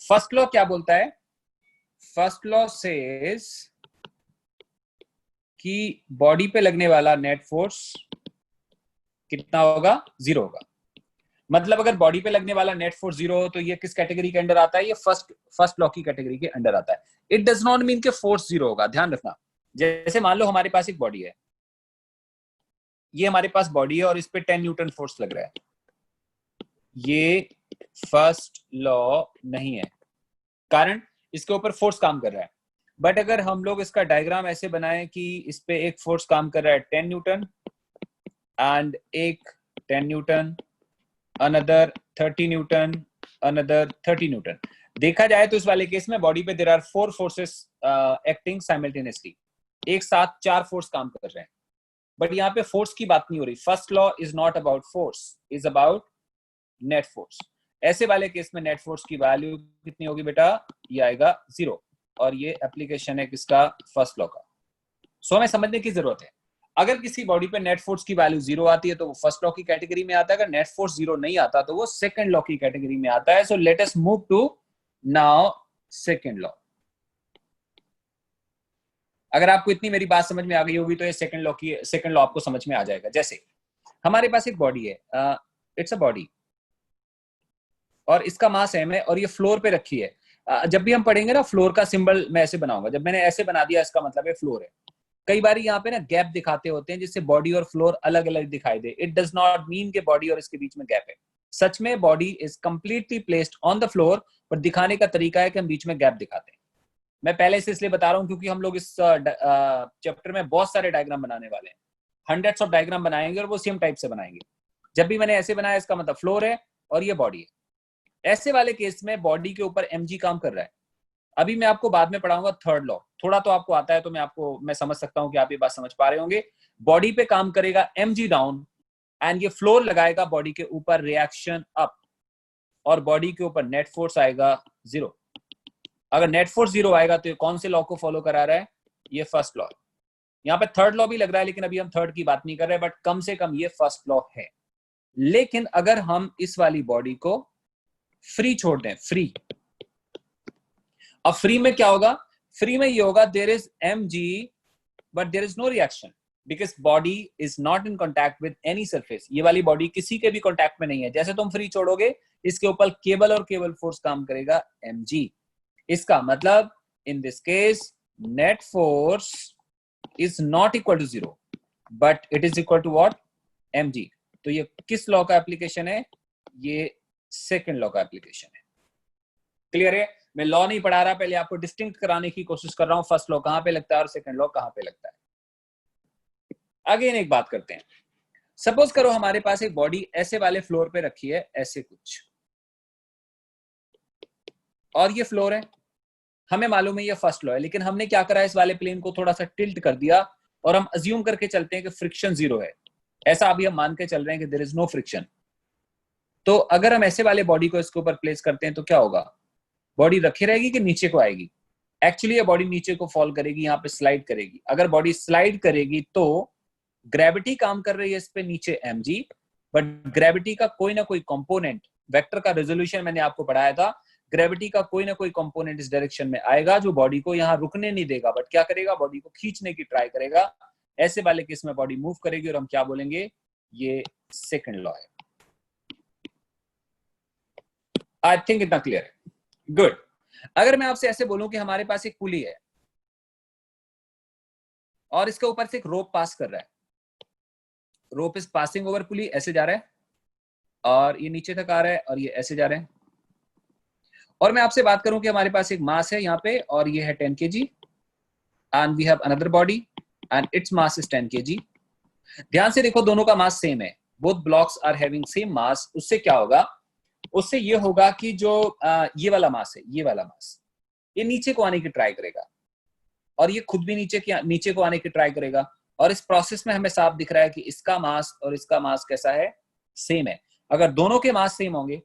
First law क्या बोलता है? फर्स्ट लॉ सेज कि बॉडी पे लगने वाला नेट फोर्स कितना होगा? 0 होगा। मतलब अगर बॉडी पे लगने वाला नेट फोर्स 0 हो तो ये किस कैटेगरी के अंडर आता है? ये फर्स्ट लॉ की कैटेगरी के अंडर आता है। इट डज नॉट मीन कि फोर्स 0 होगा, ध्यान रखना। जैसे मान लो हमारे पास एक बॉडी है, ये हमारे पास बॉडी है और इस पे 10 न्यूटन फोर्स लग रहा है, ये फर्स्ट लॉ नहीं है, कारण इसके ऊपर फोर्स काम कर रहा है। बट अगर हम लोग इसका डायग्राम ऐसे बनाएं कि इस पे एक फोर्स काम कर रहा है 10 न्यूटन एंड एक 10 newton, another 30 newton, another 30 newton, देखा जाए तो इस वाले केस में बॉडी पे there are 4 forces acting simultaneously, एक साथ 4 फोर्स काम कर रहे हैं। बट यहाँ पे फोर्स की बात नहीं हो रही। First law is not about force, is about net force. ऐसे वाले केस में नेट फोर्स की वैल्यू कितनी होगी बेटा? ये आएगा 0। और ये एप्लीकेशन है किसका? फर्स्ट लॉ का। सो हमें समझने की जरूरत है, अगर किसी बॉडी पे नेट फोर्स की वैल्यू 0 आती है तो वो फर्स्ट लॉ की कैटेगरी में आता है, अगर नेट फोर्स 0 नहीं आता तो वो सेकंड लॉ की कैटेगरी में आता है। So let us move to now second law. अगर आपको इतनी मेरी बात समझ में आ गई होगी तो ये सेकंड लॉ आपको समझ में आ जाएगा। जैसे हमारे पास एक बॉडी है, इट्स अ बॉडी और इसका मास m है और ये फ्लोर पे रखी है। जब भी हम पढ़ेंगे ना, फ्लोर का सिंबल मैं ऐसे बनाऊंगा। जब मैंने ऐसे बना दिया इसका मतलब है फ्लोर है। कई बार यहाँ पे ना गैप दिखाते होते हैं जिससे बॉडी और फ्लोर अलग अलग दिखाई दे। इट डज नॉट मीन के बॉडी और इसके बीच में गैप है। सच में body is completely placed on the floor, पर दिखाने का तरीका है कि हम बीच में गैप दिखाते हैं। मैं पहले से इसलिए बता रहा हूँ क्योंकि हम लोग इस चैप्टर में बहुत सारे डायग्राम बनाने वाले हैं, हंड्रेड्स ऑफ डायग्राम बनाएंगे और वो सेम टाइप से बनाएंगे। जब भी मैंने ऐसे बनाया इसका मतलब फ्लोर है और ये बॉडी है। ऐसे वाले केस में बॉडी के ऊपर mg काम कर रहा है। अभी मैं आपको बाद में पढ़ाऊंगा थर्ड लॉ, थोड़ा तो आपको आता है तो मैं समझ सकता हूं कि आप ये बात समझ पा रहे होंगे। बॉडी पे काम करेगा mg डाउन एंड ये फ्लोर लगाएगा बॉडी के ऊपर रिएक्शन अप, और बॉडी के ऊपर नेट फोर्स आएगा 0। अगर नेट फोर्स 0 आएगा तो ये कौन से लॉ को फॉलो करा रहा है? ये फर्स्ट लॉ। यहाँ पे थर्ड लॉ भी लग रहा है लेकिन अभी हम थर्ड की बात नहीं कर रहे, बट कम से कम ये फर्स्ट लॉ है। लेकिन अगर हम इस वाली बॉडी को फ्री छोड़ दें, फ्री, अब फ्री में क्या होगा? फ्री में ये होगा there is mg but there is no reaction because body is not in contact with any surface. ये वाली बॉडी किसी के भी कॉन्टैक्ट में नहीं है। जैसे तुम फ्री छोड़ोगे इसके ऊपर केवल और केवल फोर्स काम करेगा mg। इसका मतलब in this case net force is not equal to 0 but it is equal to what? mg। तो ये किस लॉ का एप्लीकेशन है? ये सेकंड लॉ का एप्लीकेशन है। क्लियर है? मैं लॉ नहीं पढ़ा रहा, पहले आपको डिस्टिंक्ट कराने की कोशिश कर रहा हूं फर्स्ट लॉ कहां पे लगता है और सेकंड लॉ कहां पे लगता है। अगेन एक बात करते हैं। सपोज करो हमारे पास एक बॉडी ऐसे वाले फ्लोर पे रखी है, ऐसे कुछ, और ये फ्लोर है। हमें मालूम है ये फर्स्ट लॉ है, लेकिन हमने क्या करा, इस वाले प्लेन को थोड़ा सा टिल्ट कर दिया और हम अज्यूम करके चलते हैं कि फ्रिक्शन 0 है। ऐसा अभी हम मान के चल रहे हैं कि देयर इज नो फ्रिक्शन। तो अगर हम ऐसे वाले बॉडी को इसके ऊपर प्लेस करते हैं तो क्या होगा? बॉडी रखी रहेगी कि नीचे को आएगी? एक्चुअली ये बॉडी नीचे को फॉल करेगी, यहाँ पे स्लाइड करेगी। अगर बॉडी स्लाइड करेगी तो ग्रेविटी काम कर रही है इस पे नीचे mg, बट ग्रेविटी का कोई ना कोई कंपोनेंट, वेक्टर का रेजोल्यूशन मैंने आपको पढ़ाया था, ग्रेविटी का कोई ना कोई कंपोनेंट इस डायरेक्शन में आएगा जो बॉडी को यहाँ रुकने नहीं देगा, बट क्या करेगा? बॉडी को खींचने की ट्राई करेगा। ऐसे वाले केस में बॉडी मूव करेगी और हम क्या बोलेंगे? ये सेकंड लॉ है। आई थिंक इतना क्लियर है? गुड। अगर मैं आपसे ऐसे बोलूं कि हमारे पास एक पुली है और इसके ऊपर से एक रोप पास कर रहा है, रोप इज पासिंग ओवर पुली, ऐसे जा रहा है और ये नीचे तक आ रहा है और ये ऐसे जा रहे हैं। और मैं आपसे बात करूं कि हमारे पास एक मास है यहाँ पे और ये है 10 kg and we have another body and its mass is 10 kg। ध्यान से देखो, दोनों का मास सेम है, both blocks are having same mass. उससे क्या होगा? उससे ये होगा कि जो ये वाला मास है, ये वाला मास, ये नीचे को आने की ट्राई करेगा और ये खुद भी नीचे को आने की ट्राई करेगा। और इस प्रोसेस में हमें साफ दिख रहा है कि इसका मास और इसका मास कैसा है? सेम है। अगर दोनों के मास सेम होंगे,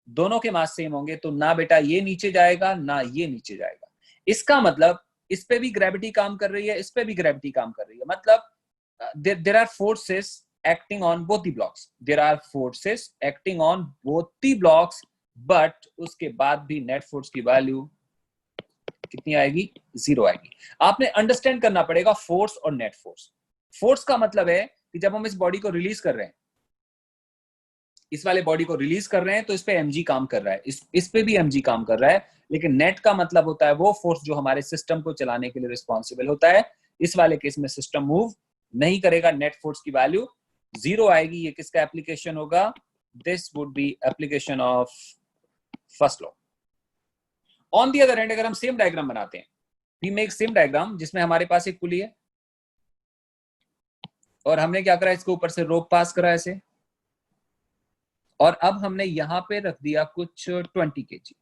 दोनों के मास सेम होंगे तो ना बेटा ये नीचे जाएगा ना ये नीचे जाएगा। इसका मतलब इस पे भी ग्रेविटी काम कर रही है, इस पे भी ग्रेविटी काम कर रही है। मतलब there are forces acting on both the blocks. There are forces acting on both the blocks but उसके बाद भी नेट फोर्स की वैल्यू कितनी आएगी? 0 आएगी। आपने अंडरस्टैंड करना पड़ेगा फोर्स और नेट फोर्स। फोर्स का मतलब है कि जब हम इस बॉडी को रिलीज कर रहे हैं, इस वाले बॉडी को रिलीज कर रहे हैं, तो इस पे mg काम कर रहा है, इस पे भी mg काम कर रहा है, लेकिन नेट का मतलब होता है वो फोर्स जो हमारे सिस्टम को चलाने के लिए रिस्पॉन्सिबल होता है। इस वाले केस में सिस्टम मूव नहीं करेगा, नेट फोर्स की वैल्यू 0 आएगी। ये किसका एप्लीकेशन होगा? This would be application of first law. On the other and अगर हम सेम डायग्राम बनाते हैं, वी मेक सेम डायग्राम जिसमें हमारे पास एक पुली है और हमने क्या करा, इसके ऊपर से रोप पास करा ऐसे, और अब हमने यहां पे रख दिया कुछ 20 kg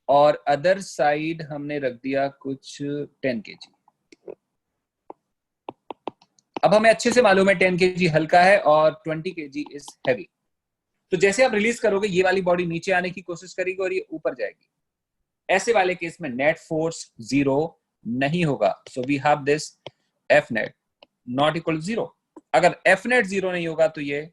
और अदर साइड हमने रख दिया कुछ 10 kg। अब हमें अच्छे से मालूम है 10 kg हल्का है और 20 kg इज हैवी। तो जैसे आप रिलीज करोगे, ये वाली बॉडी नीचे आने की कोशिश करेगी और ये ऊपर जाएगी। ऐसे वाले केस में नेट फोर्स 0 नहीं होगा। So we have this F net not equal 0। अगर एफ नेट 0 नहीं होगा तो ये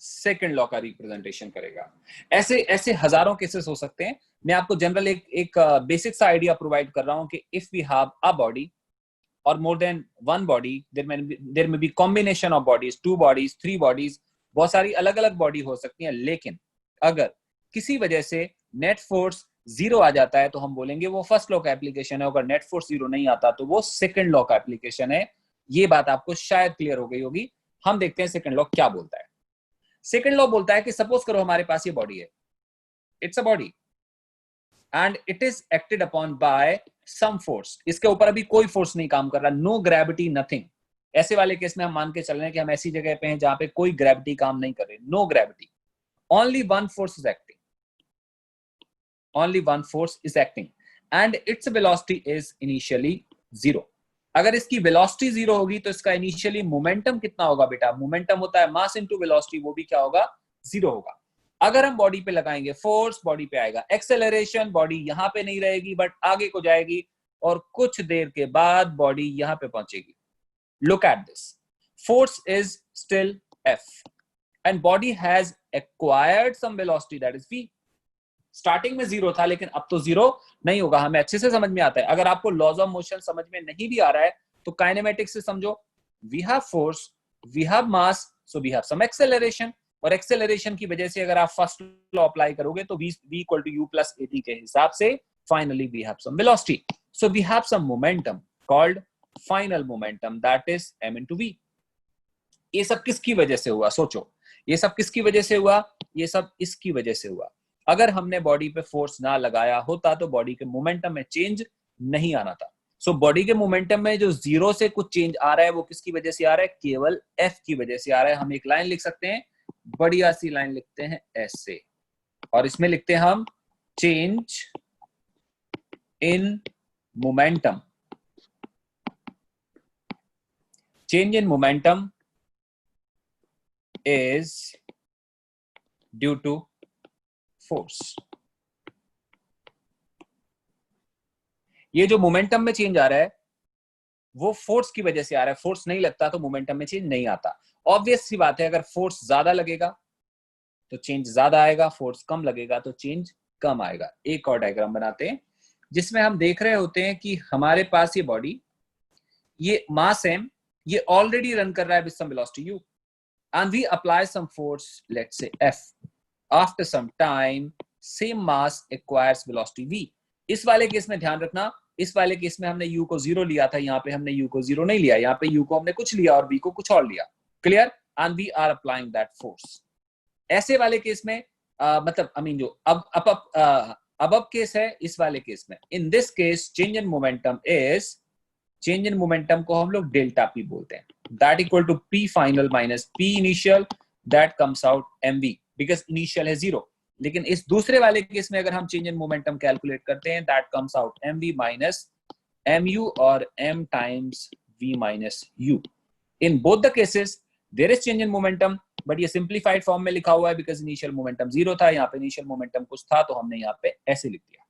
सेकंड लॉ का रिप्रेजेंटेशन करेगा। ऐसे ऐसे हजारों केसेस हो सकते हैं। मैं आपको जनरल एक बेसिक सा आइडिया प्रोवाइड कर रहा हूं कि if we have a body और more than one body, there may be combination of bodies, 2 bodies, 3 bodies, बहुत सारी अलग अलग बॉडी हो सकती हैं। लेकिन अगर किसी वजह से नेट फोर्स 0 आ जाता है तो हम बोलेंगे वो फर्स्ट लॉ का एप्लीकेशन है। अगर नेट फोर्स 0 नहीं आता तो वो सेकंड लॉ का एप्लीकेशन है। ये बात आपको शायद क्लियर हो गई होगी। हम देखते हैं सेकंड लॉ क्या बोलता है। सेकंड लॉ बोलता है कि सपोज करो हमारे पास ये बॉडी है, it's a body and it is acted upon by some force. इसके ऊपर अभी कोई फोर्स नहीं काम कर रहा, नो ग्रेविटी, नथिंग। ऐसे वाले केस में हम मान के चल रहे हैं कि हम ऐसी जगह पे हैं जहां पे कोई ग्रेविटी काम नहीं कर रही, no gravity, only one force is acting, only one force is acting and its velocity is initially 0। अगर इसकी वेलोसिटी 0 होगी तो इसका इनिशियली मोमेंटम कितना होगा बेटा? मोमेंटम होता है मास इनटू वेलोसिटी, वो भी क्या होगा? 0 होगा। अगर हम बॉडी पे लगाएंगे फोर्स, बॉडी पे आएगा एक्सेलरेशन, बॉडी यहां पे नहीं रहेगी बट आगे को जाएगी और कुछ देर के बाद बॉडी यहां पे पहुंचेगी। Look at this, force is still F and body has acquired some velocity that is v। Starting में 0 था लेकिन अब तो 0 नहीं होगा। हमें अच्छे से समझ में आता है। अगर आपको लॉज ऑफ मोशन समझ में नहीं भी आ रहा है तो काइनेमेटिक्स से समझो। We have force, we have mass, so we have some acceleration, और एक्सेलरेशन की वजह से अगर आप फर्स्ट लॉ अप्लाई करोगे तो v equal to u plus at के हिसाब से finally we have some velocity, so we have some momentum called final momentum that is m into v। ये सब किसकी वजह से हुआ? सोचो, ये सब किसकी वजह से हुआ? ये सब इसकी वजह से हुआ। अगर हमने बॉडी पे फोर्स ना लगाया होता तो बॉडी के मोमेंटम में चेंज नहीं आना था। सो बॉडी के मोमेंटम में जो 0 से कुछ चेंज आ रहा है वो किसकी वजह से आ रहा है? केवल F की वजह से आ रहा है। हम एक लाइन लिख सकते हैं, बढ़िया सी लाइन लिखते हैं ऐसे, और इसमें लिखते हैं हम change in momentum. Change in momentum is due to force। ये जो मोमेंटम में चेंज आ रहा है वो फोर्स की वजह से आ रहा है। फोर्स नहीं लगता तो मोमेंटम में चेंज नहीं आता। ऑब्वियस सी बात है, अगर फोर्स ज्यादा लगेगा तो चेंज ज्यादा आएगा, फोर्स कम लगेगा तो चेंज कम आएगा। एक और डायग्राम बनाते हैं जिसमें हम देख रहे होते हैं कि हमारे पास ये बॉडी, ये मास m, ये ऑलरेडी रन कर रहा है with some velocity u and we apply some force, let's say F। after some time same mass acquires velocity v। इस वाले केस में ध्यान रखना, इस वाले केस में हमने u को 0 लिया था, यहाँ पे हमने u को 0 नहीं लिया, यहाँ पे u को हमने कुछ लिया और v को कुछ और लिया। Clear? and we are applying that force। ऐसे वाले केस में मतलब आई मीन जो अब केस है, इस वाले केस में in this case change in momentum is, change in momentum को हम लोग डेल्टा पी बोलते हैं, that equal to P final minus P initial, that comes out mv, because initial है 0। लेकिन इस दूसरे वाले केस में अगर हम चेंज इन मोमेंटम कैलकुलेट करते हैं, that comes out mv minus mu और m times v minus u। In both the cases there is change in momentum, but ये सिंप्लीफाइड फॉर्म में लिखा हुआ है बिकॉज इनिशियल मोमेंटम 0 था, यहाँ पे इनिशियल मोमेंटम कुछ था तो हमने यहाँ पे ऐसे लिख दिया।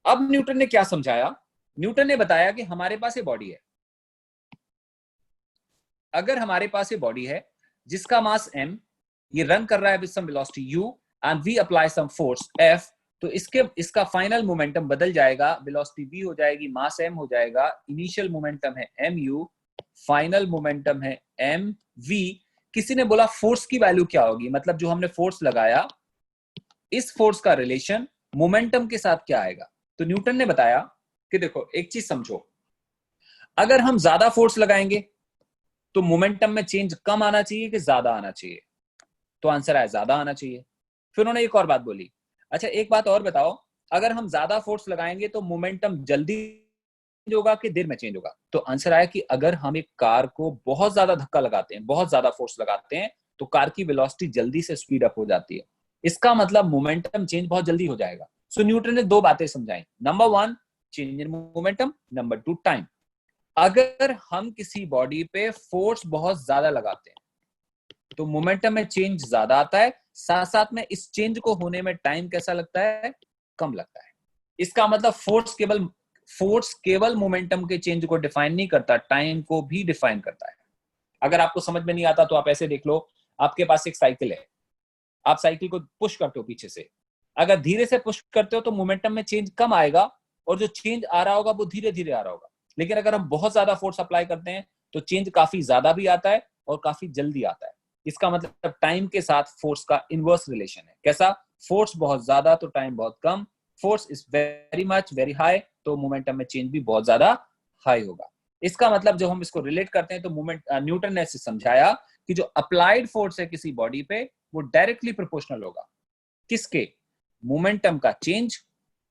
अब न्यूटन ने क्या समझाया? न्यूटन ने बताया कि हमारे पास ये बॉडी है, अगर हमारे पास ये बॉडी है जिसका मास m, ये रन कर रहा है with some velocity u and we apply some force f, तो इसका फाइनल मोमेंटम बदल जाएगा, वेलोसिटी v हो जाएगी, मास m हो जाएगा, इनिशियल मोमेंटम है mu, फाइनल मोमेंटम है mv। किसी ने बोला फोर्स की वैल्यू क्या होगी, मतलब जो हमने फोर्स लगाया इस फोर्स का रिलेशन मोमेंटम के साथ क्या आएगा। तो न्यूटन ने बताया कि देखो एक चीज समझो, अगर हम ज्यादा फोर्स लगाएंगे तो मोमेंटम में चेंज कम आना चाहिए कि ज्यादा आना चाहिए, तो आंसर आया ज्यादा आना चाहिए। फिर उन्होंने एक और बात बोली, अच्छा एक बात और बताओ, अगर हम ज्यादा फोर्स लगाएंगे तो मोमेंटम जल्दी चेंज होगा कि देर में चेंज होगा। तो आंसर आया कि अगर हम एक कार को बहुत ज्यादा धक्का लगाते हैं, बहुत ज्यादा फोर्स लगाते हैं, तो कार की वेलोसिटी जल्दी से स्पीड अप हो जाती है, इसका मतलब मोमेंटम चेंज बहुत जल्दी हो जाएगा। सो न्यूटन ने दो बातें समझाई, number 1 change in momentum, number 2 time. अगर हम किसी बॉडी पे फोर्स बहुत ज्यादा लगाते हैं तो मोमेंटम में चेंज ज्यादा आता है, साथ साथ में इस चेंज को होने में टाइम कैसा लगता है, कम लगता है। इसका मतलब फोर्स केवल मोमेंटम के चेंज को डिफाइन नहीं करता, टाइम को भी डिफाइन करता है। अगर आपको समझ में नहीं आता तो आप ऐसे देख लो, आपके पास एक साइकिल है, आप साइकिल को पुश करते हो पीछे से, अगर धीरे से पुश करते हो तो मोमेंटम में चेंज कम आएगा और जो चेंज आ रहा होगा वो धीरे धीरे आ रहा होगा। लेकिन अगर हम बहुत ज्यादा फोर्स अप्लाई करते हैं तो चेंज काफी ज्यादा भी आता है और काफी जल्दी आता है। इसका मतलब टाइम के साथ फोर्स का इनवर्स रिलेशन है। कैसा, फोर्स बहुत ज्यादा तो टाइम बहुत कम, force is very much very high तो मोमेंटम में चेंज भी बहुत ज्यादा हाई होगा। इसका मतलब जब हम इसको रिलेट करते हैं तो न्यूटन ने इसे समझाया कि जो अप्लाइड फोर्स है किसी बॉडी पे वो डायरेक्टली प्रोपोर्शनल होगा किसके, मोमेंटम का चेंज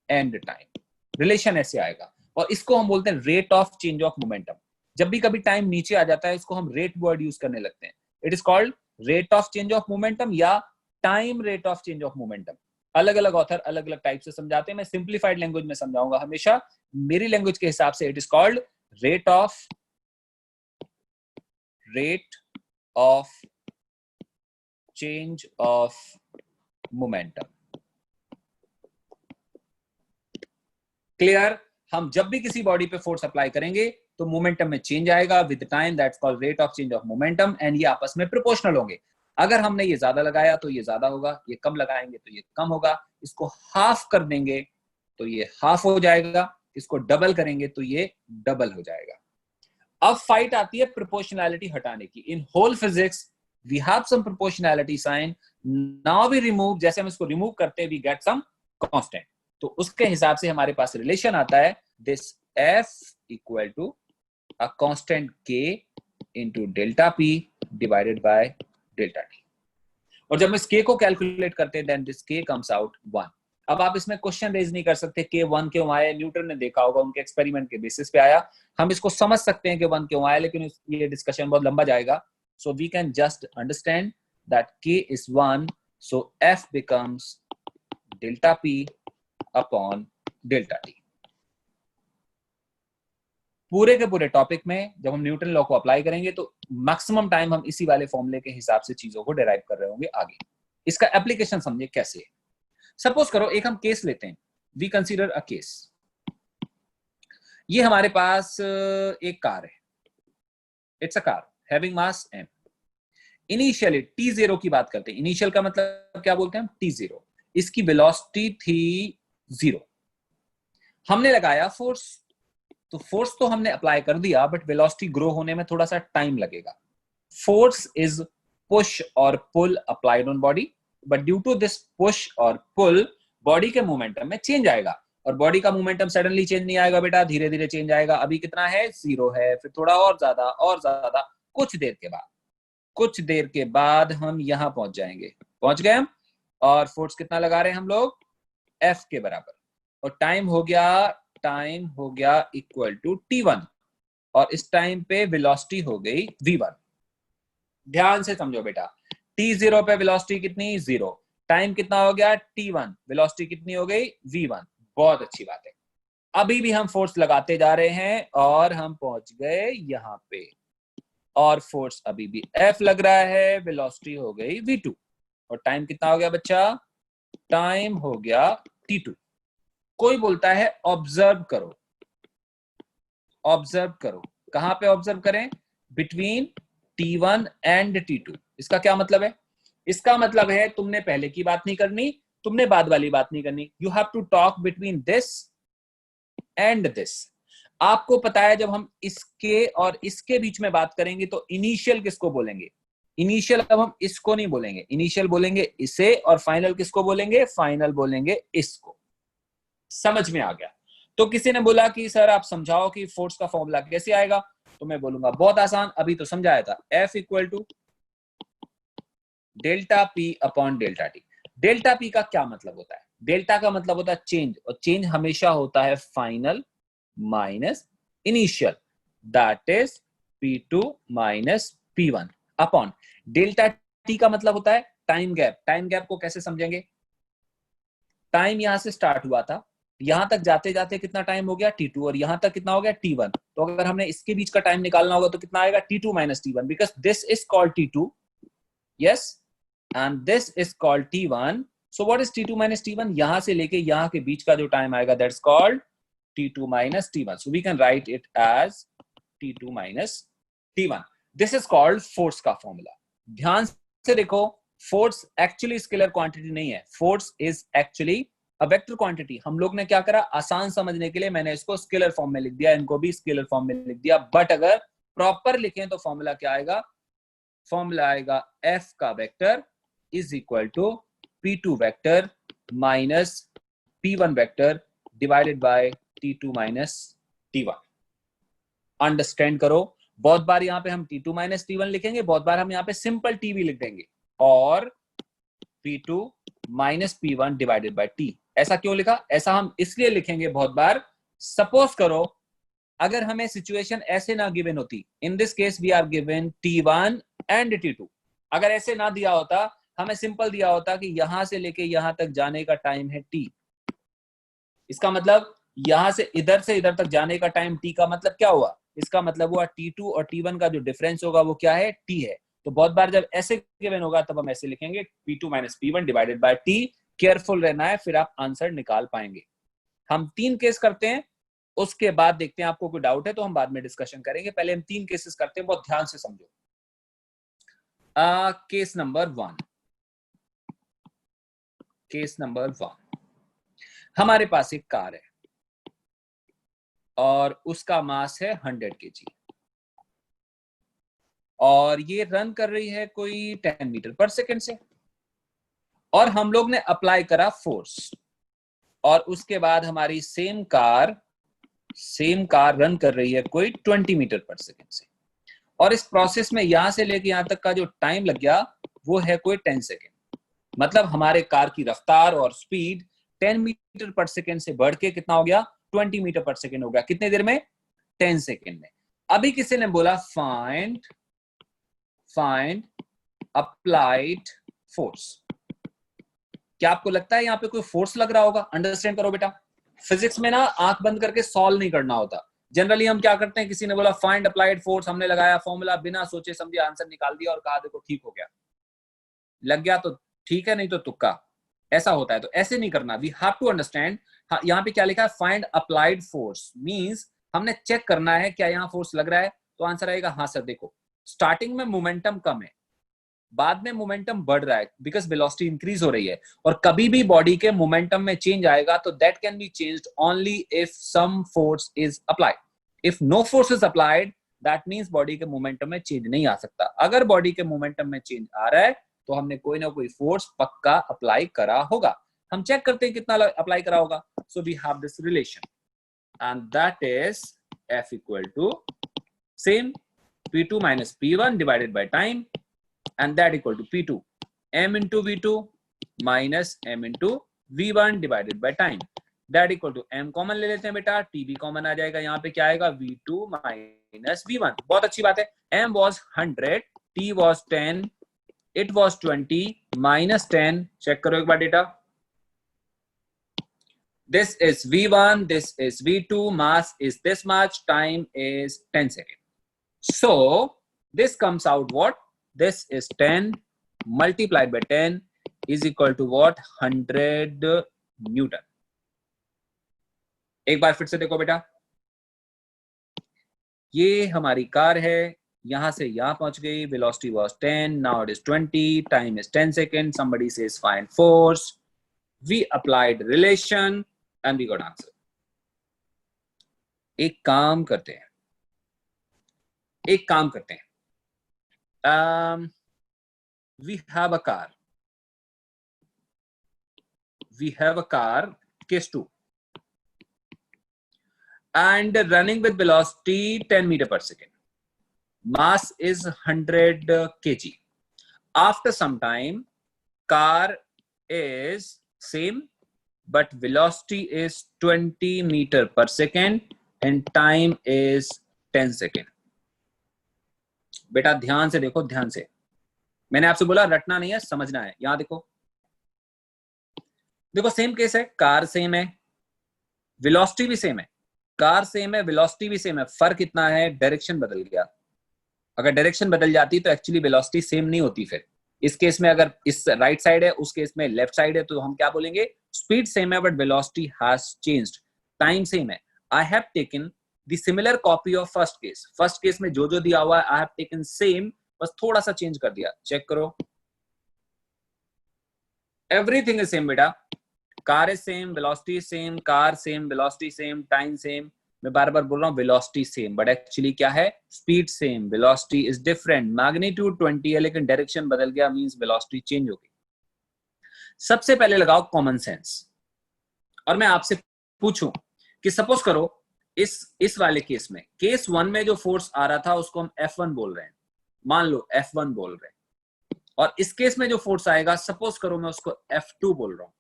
एंड टाइम, रिलेशन ऐसे आएगा। और इसको हम बोलते हैं rate of change of momentum. जब भी कभी टाइम नीचे आ जाता है इसको हम रेट वर्ड यूज करने लगते हैं, it is called rate of change of momentum या time rate of change of momentum. अलग अलग ऑथर अलग अलग टाइप से समझाते हैं, मैं सिंप्लीफाइड लैंग्वेज में समझाऊंगा हमेशा, मेरी लैंग्वेज के हिसाब से it is called rate of change of momentum. Clear, हम जब भी किसी बॉडी पे फोर्स अप्लाई करेंगे तो मोमेंटम में चेंज आएगा with time, that's called rate of change of momentum, and ये आपस में प्रोपोर्शनल होंगे। अगर हमने ये ज्यादा लगाया तो ये ज्यादा होगा, ये कम लगाएंगे तो ये कम होगा, इसको हाफ कर देंगे तो ये हाफ हो जाएगा, इसको डबल करेंगे तो ये डबल हो जाएगा। अब फाइट आती है प्रोपोर्शनैलिटी हटाने की। In whole physics we have some proportionality sign, now we remove, जैसे हम इसको रिमूव करते हैं वी गेट सम कांस्टेंट, तो उसके हिसाब से हमारे पास रिलेशन आता है this F equal to a constant K into delta P divided by delta T। और जब हम इस K को कैलकुलेट करते हैं then this K comes out 1। अब आप इसमें क्वेश्चन रेज नहीं कर सकते K 1 क्यों आया, न्यूटन ने देखा होगा उनके एक्सपेरिमेंट के बेसिस पे आया, हम इसको समझ सकते हैं कि 1 क्यों आया, लेकिन ये डिस्कशन बहुत लंबा जाएगा। So we can just understand that K is 1, so F becomes delta P upon delta T. पूरे के पूरे टॉपिक में जब हम न्यूटन लॉ को अप्लाई करेंगे तो मैक्सिमम टाइम हम इसी वाले फॉर्मूले के हिसाब से चीजों को डिराइव कर रहे होंगे आगे। इसका एप्लीकेशन समझिए कैसे है। सपोज करो एक हम केस लेते हैं, वी कंसीडर अ केस, ये हमारे पास एक कार है, it's a car having mass m। Initially t0 की बात करते हैं, इनिशियल का मतलब क्या बोलते हैं हम, t0, इसकी वेलोसिटी थी 0, हमने लगाया फोर्स, तो फोर्स तो हमने अप्लाई कर दिया बट वेलोसिटी ग्रो होने में थोड़ा सा टाइम लगेगा। फोर्स इज पुश और pull applied on body, but due to this push और पुल बॉडी के मोमेंटम में चेंज आएगा, और बॉडी का मोमेंटम सडनली चेंज नहीं आएगा बेटा, धीरे धीरे चेंज आएगा। अभी कितना है, 0 है, फिर थोड़ा और ज्यादा, कुछ देर के बाद हम यहां पहुंच जाएंगे, पहुंच गए हम, और फोर्स कितना लगा रहे हैं हम लोग, F के बराबर, और टाइम हो गया इक्वल टू t1, और इस टाइम पे वेलोसिटी हो गई v1। ध्यान से समझो बेटा, t0 पे वेलोसिटी कितनी, 0, टाइम कितना हो गया t1, वेलोसिटी कितनी हो गई v1। बहुत अच्छी बात है, अभी भी हम फोर्स लगाते जा रहे हैं और हम पहुंच गए यहां पे, और फोर्स अभी भी F लग रहा है, वेलोसिटी हो गई v2, और टाइम कितना हो गया बच्चा, टाइम हो गया t2। कोई बोलता है ऑब्जर्व करो, कहां पे ऑब्जर्व करें, बिटवीन t1 एंड t2। इसका क्या मतलब है? इसका मतलब है तुमने पहले की बात नहीं करनी, तुमने बाद वाली बात नहीं करनी। You have to talk between this and this. आपको पता है जब हम इसके और इसके बीच में बात करेंगे तो इनिशियल किसको बोलेंगे? इनिशियल अब हम इसको नहीं बोलेंगे, इनिशियल बोलेंगे इसे, और फाइनल किसको बोलेंगे? फाइनल बोलेंगे इसको। समझ में आ गया? तो किसी ने बोला कि सर आप समझाओ कि फोर्स का फॉर्मूला कैसे आएगा, तो मैं बोलूंगा बहुत आसान, अभी तो समझाया था, F equal to delta P upon delta T. Delta P का क्या मतलब होता है? डेल्टा का मतलब होता है चेंज, और चेंज हमेशा होता है final minus initial, that is P2 minus P1 upon delta T का मतलब होता है टाइम गैप। टाइम गैप को कैसे समझेंगे? टाइम यहां से स्टार्ट हुआ था, यहां तक जाते जाते कितना टाइम हो गया? T2, और यहां तक कितना हो गया? T1। तो अगर हमने इसके बीच का टाइम निकालना होगा तो कितना आएगा? T2 minus T1, because this is called T2, yes, and this is called T1। So what is T2 minus T1? यहां से लेके यहां के बीच का जो टाइम आएगा that's called T2 minus T1. So we can write it as T2 minus T1. This is called force का formula. ध्यान से देखो, फोर्स एक्चुअली स्केलर क्वांटिटी नहीं है, force is actually a vector quantity. हम लोग ने क्या करा, आसान समझने के लिए मैंने इसको स्केलर फॉर्म में लिख दिया, इनको भी स्केलर फॉर्म में लिख दिया, बट अगर प्रॉपर लिखें तो फॉर्मूला क्या आएगा? फॉर्मूला आएगा F का vector is equal to P2 vector minus P1 vector divided by T2 minus T1। Understand करो, बहुत बार यहाँ पे हम T2 माइनस T1 लिखेंगे, बहुत बार हम यहाँ पे सिंपल T भी लिख देंगे, और P2 minus P1 divided by T। ऐसा क्यों लिखा? ऐसा हम इसलिए लिखेंगे बहुत बार, सपोज करो अगर हमें सिचुएशन ऐसे ना गिवन होती, in this case we are given T1 and T2, अगर ऐसे ना दिया होता, हमें सिंपल दिया होता कि यहां से लेके यहां तक जाने का टाइम है T, इसका मतलब यहां से इधर तक जाने का टाइम T का मतलब क्या हुआ? इसका मतलब हुआ T2 और T1 का जो डिफरेंस होगा वो क्या है? T है। तो बहुत बार जब ऐसे गिवन होगा तब हम ऐसे लिखेंगे P2 minus P1 divided by T। Careful रहना है, फिर आप आंसर निकाल पाएंगे। हम 3 केस करते हैं, उसके बाद देखते हैं, आपको कोई डाउट है तो हम बाद में डिस्कशन करेंगे, पहले हम 3 केसेस करते हैं, बहुत ध्यान से समझो। केस नंबर 1, केस नंबर 1, हमारे पास एक कार है और उसका मास है 100 kg, और ये रन कर रही है कोई 10 मीटर पर सेकेंड से, और हम लोग ने अप्लाई करा फोर्स, और उसके बाद हमारी सेम कार रन कर रही है कोई 20 मीटर पर सेकेंड से, और इस प्रोसेस में यहां से लेके यहां तक का जो टाइम लग गया वो है कोई 10 सेकेंड। मतलब हमारे कार की रफ्तार और स्पीड 10 मीटर पर सेकेंड से बढ़ के कितना हो गया? 20 मीटर पर सेकेंड हो गया। कितने देर में? 10 सेकेंड में। अभी किसी ने बोला फाइंड अप्लाइड फोर्स। क्या आपको लगता है यहाँ पे कोई फोर्स लग रहा होगा? अंडरस्टैंड करो बेटा, फिजिक्स में ना आंख बंद करके सॉल्व नहीं करना होता। जनरली हम क्या करते हैं, किसी ने बोला फाइंड अप्लाइड फोर्स, हमने लगाया फॉर्मूला, बिना सोचे समझे आंसर निकाल दिया और कहा देखो ठीक हो गया। लग गया तो ठीक है, नहीं तो तुक्का। ऐसा होता है, तो ऐसे नहीं करना। We have to understand. यहाँ पे क्या लिखा है? फाइंड अप्लाइड फोर्स मींस हमने चेक करना है क्या यहाँ फोर्स लग रहा है। तो आंसर आएगा हाँ सर। देखो स्टार्टिंग में मोमेंटम कम है, बाद में मोमेंटम बढ़ रहा है बिकॉज वेलोसिटी इंक्रीज हो रही है, और कभी भी बॉडी के मोमेंटम में चेंज आएगा तो that can be changed only if some force is applied. If no force is applied that means body के मोमेंटम में चेंज नहीं आ सकता। अगर बॉडी के मोमेंटम में चेंज आ रहा है तो हमने कोई ना कोई फोर्स पक्का अप्लाई करा होगा। हम चेक करते हैं कितना अप्लाई करा होगा। So we have this relation and that is F equal to same P2 minus P1 divided by time, and that equal to P2 m into V2 minus m into V1 divided by time, that equal to m common ले लेते हैं बेटा, T भी common आ जाएगा, यहाँ पे क्या आएगा? V2 minus V1। बहुत अच्छी बात है। m was 100, T was 10, it was 20 minus 10, check करो एक बार data. This is V1, this is V2, mass is this much, time is 10 seconds. So this comes out what? This is 10 multiplied by 10 is equal to what? 100 Newton. एक बार फिर से देखो बेटा, ये हमारी car है, यहां से यहां पहुंच गई, velocity was 10, now it is 20, time is 10 seconds, somebody says find force, we applied relation and we got answer. एक काम करते हैं, we have a car, case 2, and running with velocity 10 meter per second. Mass is 100 kg. After some time, car is same, but velocity is 20 meter per second and time is 10 second. बेटा ध्यान से देखो, ध्यान से, मैंने आपसे बोला रटना नहीं है, समझना है। यहां देखो, देखो सेम केस है, कार सेम है, वेलोसिटी भी सेम है, कार सेम है, वेलोसिटी भी सेम है, फर्क इतना है डायरेक्शन बदल गया। अगर डायरेक्शन बदल जाती तो एक्चुअली वेलोसिटी सेम नहीं होती। फिर इस केस में अगर इस राइट साइड है, उस केस में लेफ्ट साइड है, तो हम क्या बोलेंगे, स्पीड सेम है but velocity has changed, time same है। I have taken the similar copy of first case. First case में जो जो दिया हुआ है आई हैव टेकन सेम, बस थोड़ा सा चेंज कर दिया। चेक करो, एवरीथिंग इज सेम बेटा, car is same, velocity same, car same, velocity same, time same. मैं बार बार बोल रहा हूँ वेलोसिटी सेम, बट एक्चुअली क्या है, speed same, velocity is different. Magnitude 20 है लेकिन डायरेक्शन बदल गया, मींस वेलोसिटी चेंज हो गई। सबसे पहले लगाओ कॉमन सेंस, और मैं आपसे पूछूं कि सपोज करो इस वाले केस में, केस 1 में जो फोर्स आ रहा था उसको हम F1 बोल रहे हैं, मान लो F1 बोल रहे हैं, और इस केस में जो फोर्स आएगा सपोज करो मैं उसको F2 बोल रहा हूं।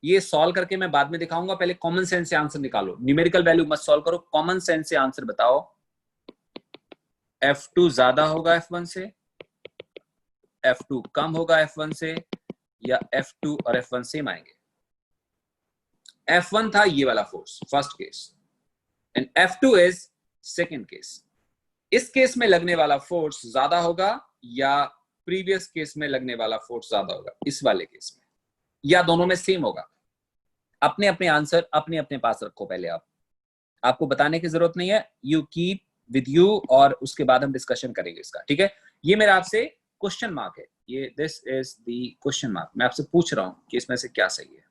ये सॉल्व करके मैं बाद में दिखाऊंगा, पहले कॉमन सेंस से आंसर निकालो। न्यूमेरिकल वैल्यू मत सॉल्व करो, कॉमन सेंस से आंसर बताओ। F2 ज्यादा होगा F1 से, F2 कम होगा F1 से, या F2 और F1 सेम आएंगे। F1 था ये वाला force first case, and F2 is second case. इस केस में लगने वाला फोर्स ज्यादा होगा या प्रीवियस केस में लगने वाला फोर्स ज्यादा होगा इस वाले केस में, या दोनों में सेम होगा? अपने अपने आंसर अपने अपने पास रखो पहले। आपको बताने की जरूरत नहीं है, यू कीप विद यू, और उसके बाद हम डिस्कशन करेंगे इसका, ठीक है? ये मेरा आपसे क्वेश्चन मार्क है, ये this is the question mark. मैं आपसे पूछ रहा हूं कि इसमें से क्या सही है।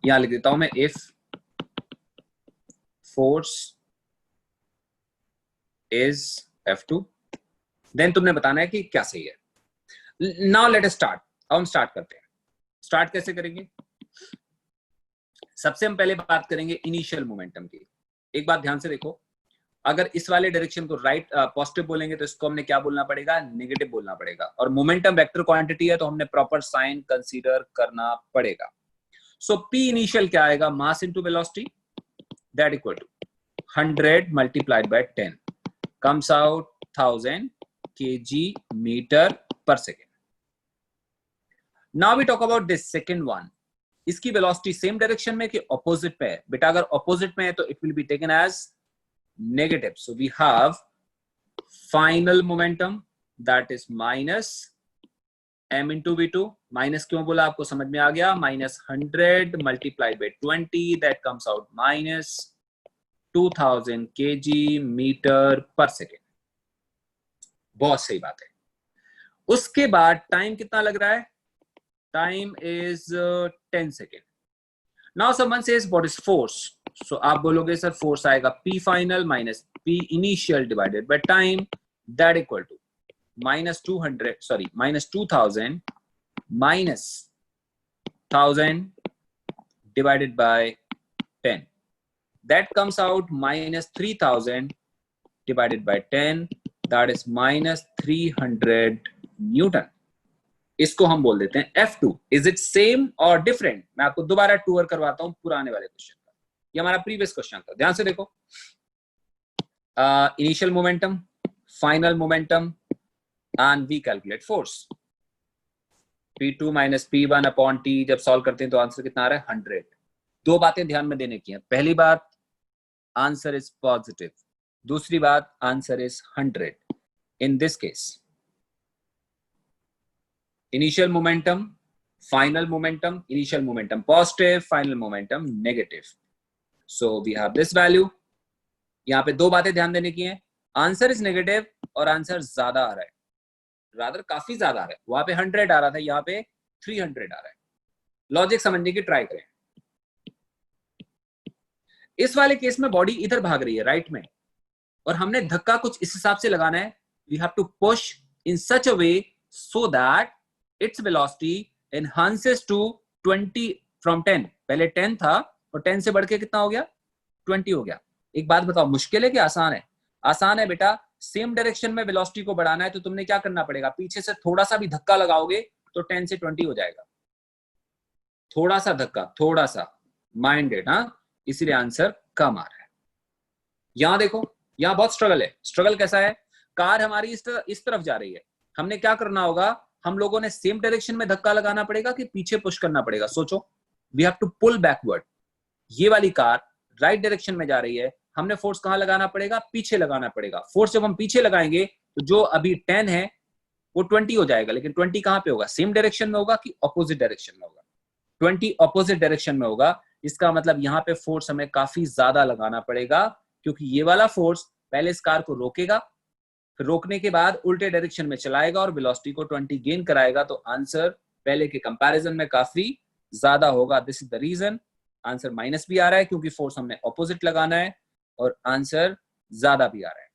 यहां लिख देता हूं मैं, if force is F2, then तुमने बताना है कि क्या सही है। Now let us start. अब हम स्टार्ट करते हैं। स्टार्ट कैसे करेंगे? सबसे हम पहले बात करेंगे इनिशियल मोमेंटम की। एक बात ध्यान से देखो, अगर इस वाले डायरेक्शन को राइट पॉजिटिव बोलेंगे तो इसको हमने क्या बोलना पड़ेगा, नेगेटिव बोलना पड़ेगा। और मोमेंटम वेक्टर क्वांटिटी है तो हमने प्रॉपर साइन कंसीडर करना पड़ेगा। सो पी इनिशियल क्या आएगा, mass into velocity, that equal to 100 multiplied by 10 comes out 1000 kg metre per second. Now we talk about this second one. इसकी वेलोसिटी सेम डायरेक्शन में कि ऑपोजिट में है? बेटा अगर ऑपोजिट में है तो it will be taken as negative. So we have final momentum that is minus m into v2. Minus क्यों बोला आपको समझ में आ गया? Minus 100 multiplied by 20 that comes out minus 2000 kg metre per second. बहुत सही बात है। उसके बाद टाइम कितना लग रहा है? Time is 10 second. Now someone says what is force? So आप बोलोगे सर फोर्स आएगा P final minus P initial divided by time, that equal to minus 2000 minus 1000 divided by 10, that comes out minus 3000 divided by 10, that is minus 300 Newton. इसको हम बोल देते हैं F2। Is it same और different? मैं आपको दोबारा टूर करवाता हूं पुराने वाले क्वेश्चन का। ये हमारा प्रीवियस क्वेश्चन था, ध्यान से देखो। Initial momentum, final momentum, and we calculate force. P2 minus P1 upon T जब सॉल्व करते हैं तो आंसर कितना आ रहा है? 100। दो बातें ध्यान में देने की है। पहली बात, आंसर इज पॉजिटिव। दूसरी बात, answer is 100 in this case. Initial momentum, final momentum, initial momentum positive, final momentum negative. So we have this value. यहाँ पे दो बातें ध्यान देने की हैं, आंसर इज नेगेटिव और आंसर ज्यादा आ रहा है, रादर काफी ज्यादा आ रहा है। वहां पे 100 आ रहा था, यहाँ पे 300 आ रहा है। लॉजिक समझने की ट्राई करें। इस वाले केस में बॉडी इधर भाग रही है राइट में, और हमने धक्का कुछ इस हिसाब से लगाना है, we have to push in such a way so that its velocity enhances to 20 from 10। पहले 10 था और 10 से बढ़ के कितना हो गया, 20 हो गया। एक बात बताओ, मुश्किल है कि आसान है? आसान है बेटा। सेम डायरेक्शन में वेलोसिटी को बढ़ाना है तो तुमने क्या करना पड़ेगा, पीछे से थोड़ा सा भी धक्का लगाओगे तो 10 से 20 हो जाएगा। थोड़ा सा धक्का, थोड़ा सा माइंडेड, हाँ, इसीलिए आंसर कम आ रहा है। यहां देखो, यहां बहुत स्ट्रगल है। स्ट्रगल कैसा है, कार हमारी इस तरफ जा रही है, हमने क्या करना होगा, हम लोगों ने सेम डायरेक्शन में धक्का लगाना पड़ेगा कि पीछे पुश करना पड़ेगा, सोचो। We have to pull backward. ये वाली कार राइट डायरेक्शन में जा रही है, हमने फोर्स कहां लगाना पड़ेगा, पीछे लगाना पड़ेगा। फोर्स जब हम पीछे लगाएंगे तो जो अभी 10 है वो 20 हो जाएगा, लेकिन 20 कहां पे होगा, सेम डायरेक्शन में होगा कि ऑपोजिट डायरेक्शन में होगा, 20 ऑपोजिट डायरेक्शन में होगा। इसका मतलब यहाँ पे फोर्स हमें काफी ज्यादा लगाना पड़ेगा, क्योंकि ये वाला फोर्स पहले इस कार को रोकेगा, फिर रोकने के बाद उल्टे डायरेक्शन में चलाएगा और वेलोसिटी को 20 गेन कराएगा। तो आंसर पहले के कंपैरिजन में काफी ज्यादा होगा। This is the reason answer minus भी आ रहा है, क्योंकि फोर्स हमने ऑपोजिट लगाना है, और आंसर ज्यादा भी आ रहा है।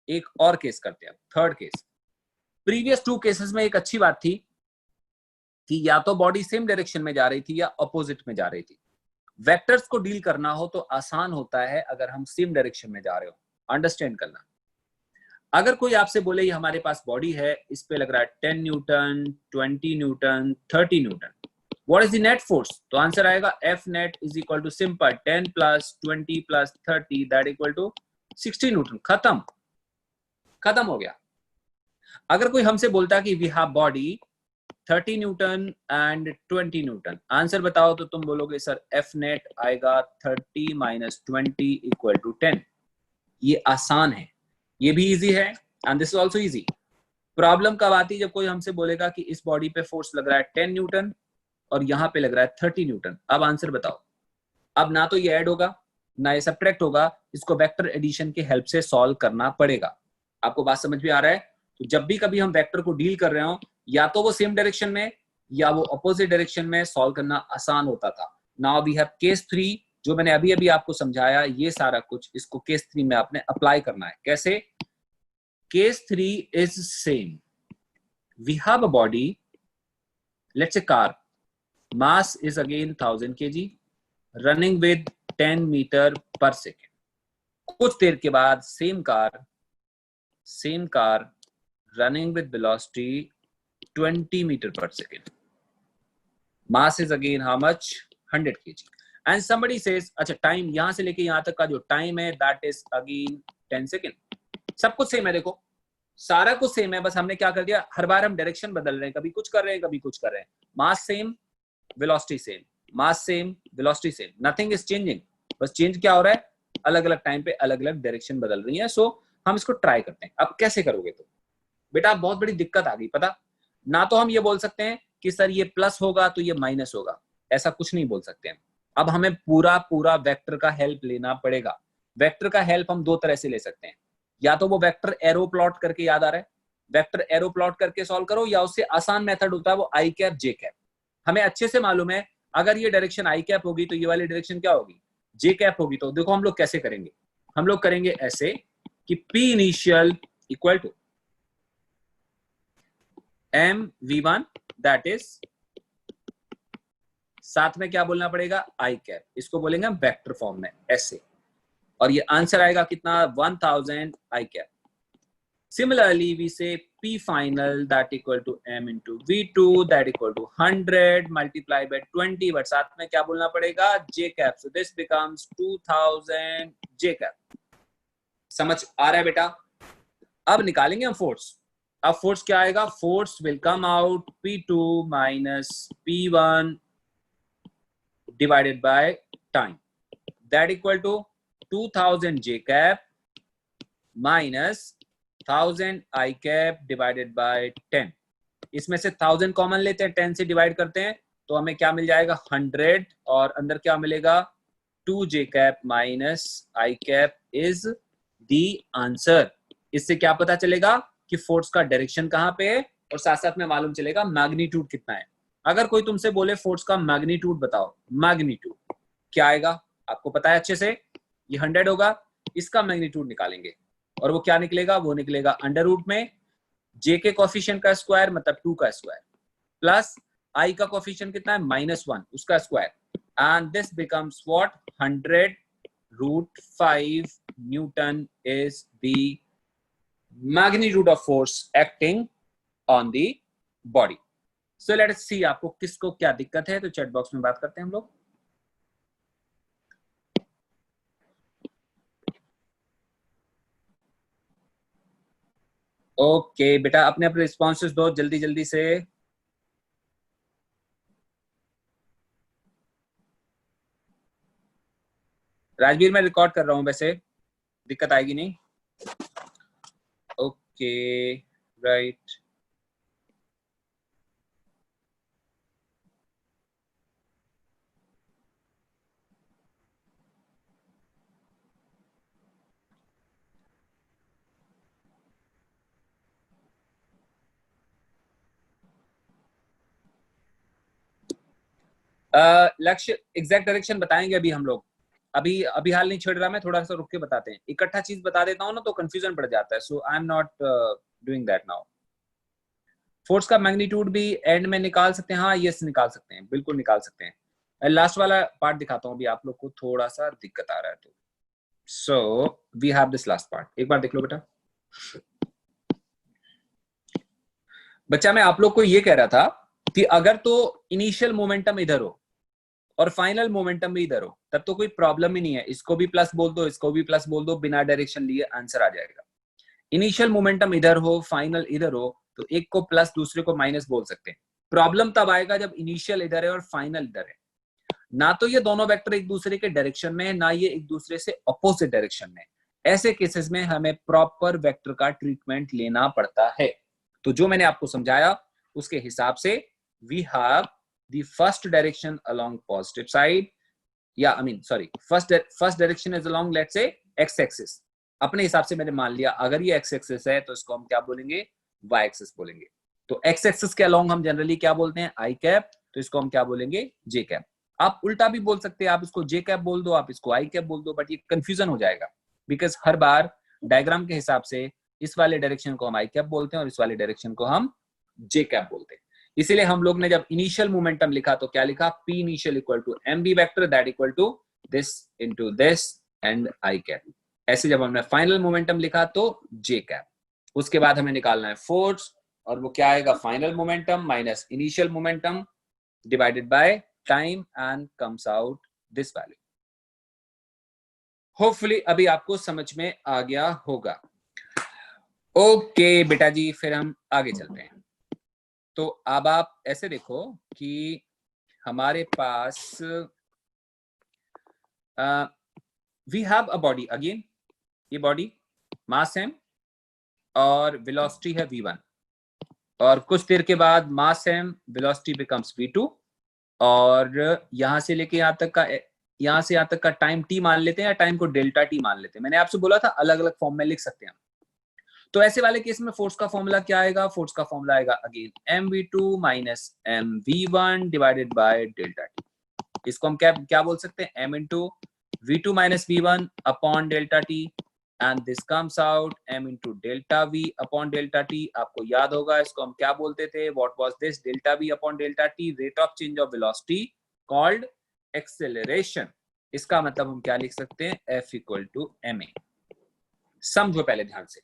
एक और केस करते हैं, थर्ड केस। प्रीवियस 2 केसेस में एक अच्छी बात थी कि या तो बॉडी सेम डायरेक्शन में जा रही थी या अपोजिट में जा रही थी। वेक्टर्स को डील करना हो तो आसान होता है अगर हम सेम डायरेक्शन में जा रहे हो, अंडरस्टैंड करना। अगर कोई आपसे बोले ये हमारे पास बॉडी है, इस पे लग रहा है 10 newton, 20 newton, 30 newton, what is the net force? तो आंसर आएगा F net is equal to simple 10 plus 20 plus 30 that equal to 60 newton. खत्म हो गया। अगर कोई हमसे बोलता है कि we have body 30 newton and 20 newton, answer बताओ, तो तुम बोलोगे सर F net आएगा 30 माइनस 20 इक्वल टू 10। ये आसान है, ये भी इजी है, and this is also easy. Problem कब आती है, जब कोई हमसे बोलेगा कि इस बॉडी पे फोर्स लग रहा है 10 न्यूटन और यहाँ पे लग रहा है 30 न्यूटन। अब आंसर बताओ। अब ना तो ये ऐड होगा ना ये सब्ट्रैक्ट होगा, इसको वेक्टर एडिशन की हेल्प से सॉल्व करना पड़ेगा। आपको बात समझ में आ रहा है? तो जब भी कभी हम वेक्टर को डील कर रहे हो, या तो वो सेम डायरेक्शन में या वो अपोजिट डायरेक्शन में, सॉल्व करना आसान होता था। नाउ वी हैव केस 3, जो मैंने अभी अभी आपको समझाया, ये सारा कुछ इसको केस 3 में आपने अप्लाई करना है। कैसे? Case 3 is same. We have a body, let's a car, mass is again 1000 kg, running with 10 meter per second. कुछ देर के बाद same car running with velocity 20 meter per second. Mass is again how much? 100 kg. And somebody says, अच्छा time यहां से लेके यहां तक का जो टाइम है that is again 10 second. सब कुछ सेम है, देखो सारा कुछ सेम है, बस हमने क्या कर दिया, हर बार हम डायरेक्शन बदल रहे हैं, कभी कुछ कर रहे हैं कभी कुछ कर रहे हैं। Mass same, velocity same, mass same, velocity same, nothing is changing. बस चेंज क्या हो रहा है, अलग अलग टाइम पे अलग अलग डायरेक्शन बदल रही है। सो हम इसको ट्राई करते हैं। अब कैसे करोगे? तो बेटा बहुत बड़ी दिक्कत आ गई, पता ना। तो हम ये बोल सकते हैं कि सर ये प्लस होगा तो ये माइनस होगा, ऐसा कुछ नहीं बोल सकते हैं। अब हमें पूरा वेक्टर का हेल्प लेना पड़ेगा। वेक्टर का हेल्प हम दो तरह से ले सकते हैं, या तो वो वेक्टर एरो प्लॉट करके, याद आ रहा है, वेक्टर एरो प्लॉट करके सॉल्व करो, या उससे आसान मेथड होता है वो आई कैप जे कैप। हमें अच्छे से मालूम है अगर ये डायरेक्शन आई कैप होगी तो ये वाली डायरेक्शन क्या होगी, जे कैप होगी। तो देखो हम लोग कैसे करेंगे, हम लोग करेंगे ऐसे कि P initial equal to mv1, that is, साथ में क्या बोलना पड़ेगा, आई कैप। इसको बोलेंगे हम वेक्टर फॉर्म में ऐसे, और ये आंसर आएगा कितना, 1000 आई cap. Similarly, we say P final that equal to m into V2 that equal to 100 multiplied by 20, but साथ में क्या बोलना पड़ेगा, J cap. So this becomes 2000 J cap. समझ आ रहा है बेटा? अब निकालेंगे हम फोर्स। अब फोर्स क्या आएगा, force will come out P2 minus P1 divided by time that equal to 2000 J cap minus 1000 I cap divided by 10। इसमें से 1000 कॉमन लेते हैं, 10 से डिवाइड करते हैं तो हमें क्या मिल जाएगा, 100, और अंदर क्या मिलेगा, 2j cap minus I cap is the answer. इससे क्या पता चलेगा कि फोर्स का डायरेक्शन कहां पे है, और साथ साथ में मालूम चलेगा मैग्नीट्यूड कितना है। अगर कोई तुमसे बोले फोर्स का मैग्नीट्यूड बताओ, मैग्नीट्यूड क्या आएगा, आपको पता है अच्छे से, ये 100 होगा। इसका मैग्नीट्यूड निकालेंगे और वो क्या निकलेगा, वो निकलेगा अंडर रूट में जे के कोफिशिएंट का स्क्वायर मतलब 2 का स्क्वायर प्लस आई का कोफिशिएंट कितना है -1 उसका square, and this becomes what 100√5 newton is the magnitude of force acting on the body. So let us see आपको किसको क्या दिक्कत है, तो चैट बॉक्स में बात करते हैं हम लोग। ओके बेटा, अपने अपने रिस्पॉन्सेस दो जल्दी जल्दी से। राजवीर मैं रिकॉर्ड कर रहा हूं, वैसे दिक्कत आएगी नहीं। Okay right. लक्ष्य एग्जैक्ट डायरेक्शन बताएंगे अभी हम लोग, अभी अभी हाल नहीं छेड़ रहा, मैं थोड़ा सा रुक के बताते हैं। इकट्ठा चीज बता देता हूँ ना तो कंफ्यूजन पड़ जाता है, so I am not doing that now. Force का मैग्नीट्यूड भी एंड में निकाल सकते हैं, हाँ यस निकाल सकते हैं, बिल्कुल निकाल सकते हैं। लास्ट वाला पार्ट दिखाता हूँ, अभी आप लोग को थोड़ा सा दिक्कत आ रहा है तो। So we have this last part, एक बार देख लो बेटा। बच्चा मैं आप लोग को ये कह रहा था कि अगर तो इनिशियल मोमेंटम इधर हो और फाइनल मोमेंटम भी इधर हो तब तो कोई प्रॉब्लम ही नहीं है, इसको भी प्लस बोल दो, इसको भी प्लस बोल दो, बिना डायरेक्शन लिए आंसर आ जाएगा। इनिशियल मोमेंटम इधर हो, फाइनल इधर हो, तो एक को प्लस दूसरे को माइनस बोल सकते हैं। प्रॉब्लम तब आएगा जब इनिशियल इधर है और फाइनल इधर है, ना तो ये दोनों वेक्टर एक दूसरे के डायरेक्शन में है, ना ये एक दूसरे से अपोजिट डायरेक्शन में। ऐसे केसेस में हमें प्रॉपर वेक्टर का ट्रीटमेंट लेना पड़ता है। तो जो मैंने आपको समझाया उसके हिसाब से we have the first direction along positive side, या I mean sorry first direction is along let's say x axis. अपने हिसाब से मैंने मान लिया अगर ये एक्स एक्सिस है तो इसको हम क्या बोलेंगे, वाई एक्सिस बोलेंगे। तो एक्स एक्सिस के अलोंग हम जनरली क्या बोलते हैं, आई कैप, तो इसको हम क्या बोलेंगे, जे कैप। आप उल्टा भी बोल सकते हैं, आप इसको जे कैप बोल दो, आप इसको आई कैप बोल दो, बट ये कंफ्यूजन हो जाएगा बिकॉज हर बार डायग्राम के हिसाब से इस वाले डायरेक्शन को हम आई कैप बोलते हैं और इस वाले डायरेक्शन को हम जे कैप बोलते हैं। इसीलिए हम लोग ने जब इनिशियल मोमेंटम लिखा तो क्या लिखा, P initial equal to M B vector that equal to this into this and I cap. ऐसे जब हमने फाइनल मोमेंटम लिखा तो जे कैप। उसके बाद हमें निकालना है फोर्स, और वो क्या आएगा, final momentum minus initial momentum divided by time and comes out this value. Hopefully अभी आपको समझ में आ गया होगा। ओके बेटा जी, फिर हम आगे चलते हैं। तो अब आप ऐसे देखो कि हमारे पास we have a body, again ये बॉडी मास है और वेलोसिटी है v1, और कुछ देर के बाद मास है, वेलोसिटी बिकम्स v2, और यहां से लेके यहाँ तक का, यहाँ से यहाँ तक का टाइम t मान लेते हैं, या टाइम को डेल्टा t मान लेते हैं। मैंने आपसे बोला था अलग अलग फॉर्म में लिख सकते हैं। तो ऐसे वाले केस में फोर्स का फॉर्मूला क्या आएगा, फोर्स का फॉर्मूला आएगा again mv2 minus mv1 divided by delta t। इसको हम क्या बोल सकते हैं, m into v2 minus v1 upon delta t, and this comes out m into delta v upon delta t। आपको याद होगा इसको हम क्या बोलते थे, what was this, delta v upon delta t, rate of change of velocity called acceleration. इसका मतलब हम क्या लिख सकते हैं, f इक्वल टू ma। समझो पहले ध्यान से,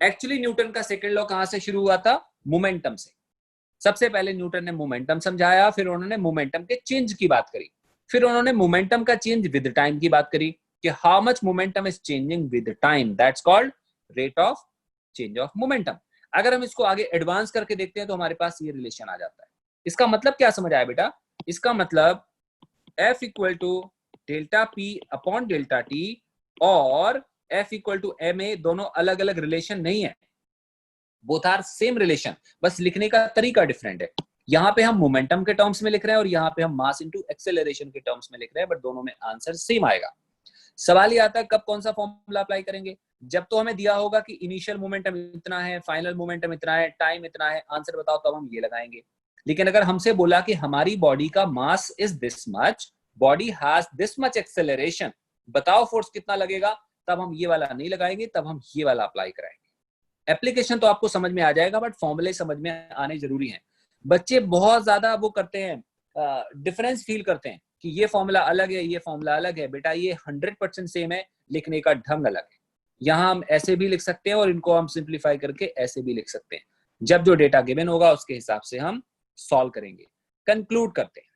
एक्चुअली न्यूटन का सेकंड लॉ कहां से शुरू हुआ था, मोमेंटम से। सबसे पहले न्यूटन ने मोमेंटम समझाया, फिर उन्होंने मोमेंटम के चेंज की बात करी, फिर उन्होंने मोमेंटम का चेंज विद टाइम की बात करी कि how much momentum is changing with time, that's called rate of change of momentum. अगर हम इसको आगे एडवांस करके देखते हैं तो हमारे पास ये रिलेशन आ जाता है। इसका मतलब क्या समझ आया बेटा, इसका मतलब F equal to delta P upon delta T और F इक्वल टू ma दोनों अलग अलग रिलेशन नहीं है, बोथ आर सेम रिलेशन, बस लिखने का तरीका डिफरेंट है। यहाँ पे हम मोमेंटम के टर्म्स में लिख रहे हैं और यहाँ पे हम मास इनटू एक्सेलरेशन के टर्म्स में लिख रहे हैं, बट दोनों में आंसर सेम आएगा। सवाल ये आता है कब कौन सा फॉर्मूला अप्लाई करेंगे? जब तो हमें दिया होगा कि इनिशियल मोमेंटम इतना है, फाइनल मोमेंटम इतना है, टाइम इतना है, आंसर बताओ, तब हम ये लगाएंगे। लेकिन अगर हमसे बोला कि हमारी बॉडी का mass is this much, body has this much acceleration, बताओ फोर्स कितना लगेगा, तब हम ये वाला नहीं लगाएंगे, तब हम ये वाला अप्लाई कराएंगे। एप्लीकेशन तो आपको समझ में आ जाएगा, बट फॉर्मूले समझ में आने जरूरी है। बच्चे बहुत ज्यादा वो करते हैं, डिफरेंस फील करते हैं कि ये फॉर्मूला अलग है, ये फॉर्मूला अलग है। बेटा ये 100% सेम है, लिखने का ढंग अलग है। यहाँ हम ऐसे भी लिख सकते हैं और इनको हम सिंप्लीफाई करके ऐसे भी लिख सकते हैं। जब जो डेटा गिवन होगा उसके हिसाब से हम सॉल्व करेंगे। कंक्लूड करते हैं।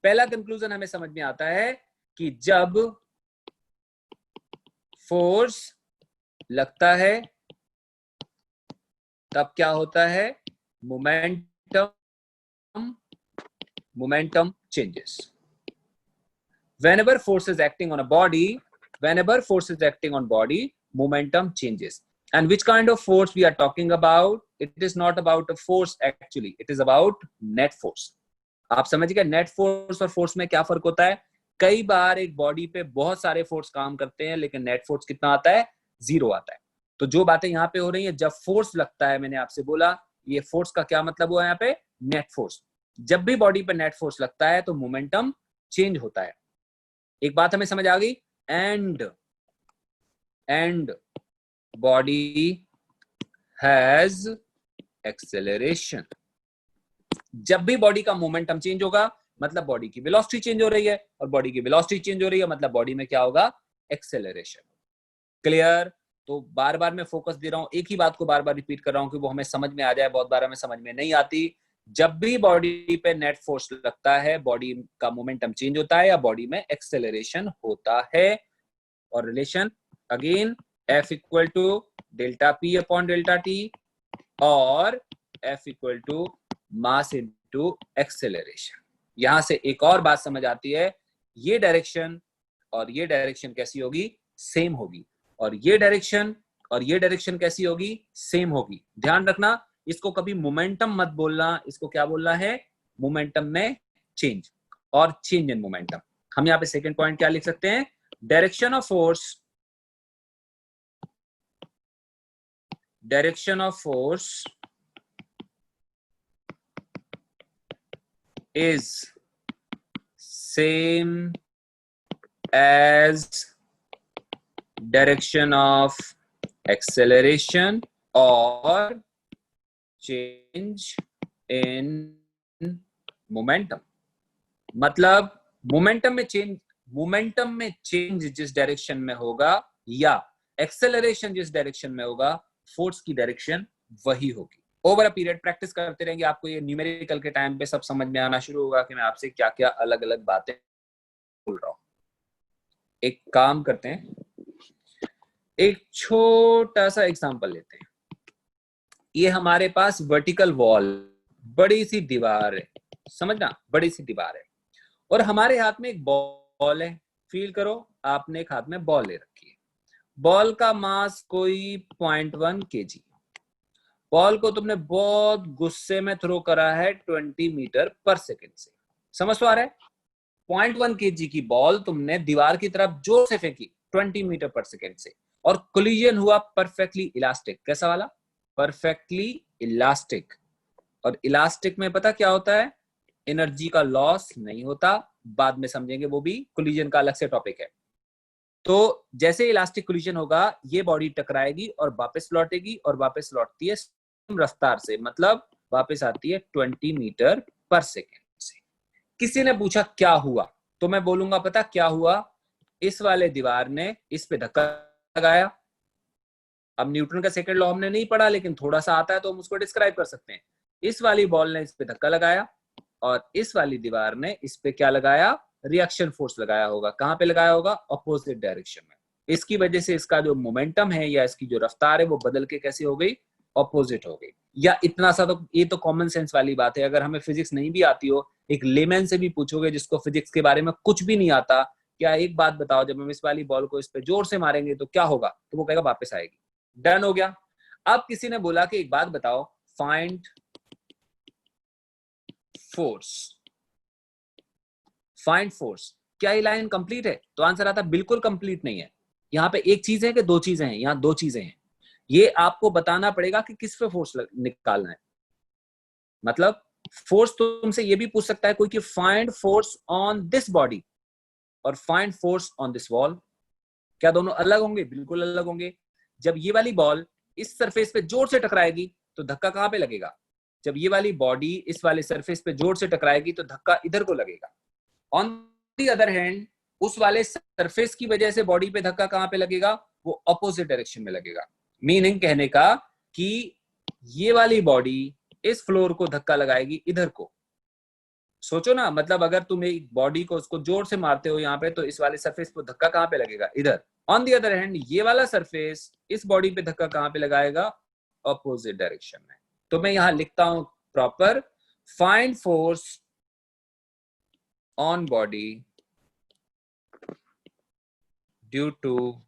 पहला कंक्लूजन हमें समझ में आता है कि जब फोर्स लगता है तब क्या होता है? Momentum changes. Whenever force is acting on a body, momentum changes. And which kind of force we are talking about? It is not about a force actually, it is about net force. आप समझ गए net force और force में क्या फर्क होता है? कई बार एक बॉडी पे बहुत सारे फोर्स काम करते हैं, लेकिन नेट फोर्स कितना आता है? 0 आता है। तो जो बातें यहाँ पे हो रही है, जब फोर्स लगता है, मैंने आपसे बोला ये फोर्स का क्या मतलब हुआ यहाँ पे? Net force. जब भी बॉडी पे नेट फोर्स लगता है तो मोमेंटम चेंज होता है। एक बात हमें समझ आ गई? And body has acceleration. जब भी बॉडी का मोमेंटम चेंज होगा मतलब बॉडी की वेलोसिटी चेंज हो रही है, और बॉडी की वेलोसिटी चेंज हो रही है मतलब बॉडी में क्या होगा? एक्सेलरेशन। क्लियर? तो बार बार मैं फोकस दे रहा हूं, एक ही बात को बार बार रिपीट कर रहा हूं कि वो हमें समझ में आ जाए। बहुत बार हमें समझ में नहीं आती। जब भी बॉडी पे नेट फोर्स लगता है, बॉडी का मोमेंटम चेंज होता है या बॉडी में एक्सेलरेशन होता है। और relation again F equal to delta P upon delta T और F equal to mass into acceleration. यहां से एक और बात समझ आती है, ये डायरेक्शन और ये डायरेक्शन कैसी होगी? सेम होगी। और ये डायरेक्शन और ये डायरेक्शन कैसी होगी? सेम होगी। ध्यान रखना, इसको कभी मोमेंटम मत बोलना, इसको क्या बोलना है? मोमेंटम में चेंज और चेंज इन मोमेंटम। हम यहाँ पे सेकंड पॉइंट क्या लिख सकते हैं? Direction of force is same as direction of acceleration or change in momentum। मतलब मोमेंटम में चेंज जिस डायरेक्शन में होगा या एक्सेलरेशन जिस डायरेक्शन में होगा, फोर्स की डायरेक्शन वही होगी। ओवर अ पीरियड प्रैक्टिस करते रहेंगे, आपको ये न्यूमेरिकल के टाइम पे सब समझ में आना शुरू होगा कि मैं आपसे क्या क्या अलग अलग बातें बोल रहा हूं। एक काम करते हैं, एक छोटा सा एग्जांपल लेते हैं। ये हमारे पास वर्टिकल वॉल, बड़ी सी दीवार है, समझना, बड़ी सी दीवार है, और हमारे हाथ में एक बॉल है। फील करो, आपने एक हाथ में बॉल ले रखी है। बॉल का मास कोई 0.1 kg। बॉल को तुमने बहुत गुस्से में थ्रो करा है 20 मीटर पर सेकेंड से। समझ तो आ रहा है? 0.1 kg की बॉल तुमने दीवार की तरफ जोर से फेंकी 20 मीटर पर सेकेंड से, और कोलिजन हुआ परफेक्टली इलास्टिक। कैसा वाला? Perfectly elastic. और इलास्टिक में पता क्या होता है? एनर्जी का लॉस नहीं होता, बाद में समझेंगे, वो भी कोलिजन का अलग से टॉपिक है। तो जैसे इलास्टिक कोलिजन होगा, ये बॉडी टकराएगी और वापस लौटेगी, और वापस लौटती है रफ्तार से, मतलब वापस आती है 20 मीटर पर सेकेंड से। किसी ने पूछा क्या हुआ, तो मैं बोलूंगा पता क्या हुआ? इस वाले दीवार ने इस पे धक्का लगाया। अब न्यूटन का सेकंड लॉ हमने नहीं पढ़ा, लेकिन थोड़ा सा आता है तो हम उसको डिस्क्राइब कर सकते हैं। इस वाली बॉल ने इस पे धक्का लगाया और इस वाली दीवार ने इस पे क्या लगाया? रिएक्शन फोर्स लगाया होगा। कहां पे लगाया होगा? ऑपोजिट डायरेक्शन में। इसकी वजह से इसका जो मोमेंटम है या इसकी जो रफ्तार है वो बदल के कैसी हो गई? ऑपोजिट हो गई। या इतना सा तो ये तो कॉमन सेंस वाली बात है। अगर हमें फिजिक्स नहीं भी आती हो, एक लेमैन से भी पूछोगे जिसको फिजिक्स के बारे में कुछ भी नहीं आता, क्या एक बात बताओ, जब हम इस वाली बॉल को इस पे जोर से मारेंगे तो क्या होगा? तो वो कहेगा वापस आएगी। डन हो गया। अब किसी ने बोला कि एक बात बताओ, फाइंड फोर्स, फाइंड फोर्स। क्या ये लाइन कंप्लीट है? तो आंसर आता बिल्कुल कंप्लीट नहीं है। यहाँ पे एक चीज है कि दो चीजें हैं? यहाँ दो चीजें हैं। ये आपको बताना पड़ेगा कि किस पे फोर्स निकालना है। मतलब फोर्स तो तुमसे ये भी पूछ सकता है कोई कि find force on this body और find force on this wall. क्या दोनों अलग होंगे? बिल्कुल अलग होंगे। जब ये वाली बॉल इस सरफेस पे जोर से टकराएगी तो धक्का कहां पे लगेगा? जब ये वाली बॉडी इस वाले सरफेस पे जोर से टकराएगी तो धक्का इधर को लगेगा। ऑन दी अदर हैंड उस वाले सरफेस की वजह से बॉडी पे धक्का कहां पे लगेगा? वो अपोजिट डायरेक्शन में लगेगा। मीनिंग कहने का कि ये वाली बॉडी इस फ्लोर को धक्का लगाएगी इधर को। सोचो ना, मतलब अगर तुम एक बॉडी को उसको जोर से मारते हो यहाँ पे तो इस वाले सरफेस पे धक्का कहां पे लगेगा? इधर। ऑन दी अदर हैंड ये वाला सरफेस इस बॉडी पे धक्का कहां पे लगाएगा? अपोजिट डायरेक्शन में। तो मैं यहां लिखता हूं proper, find force on body due to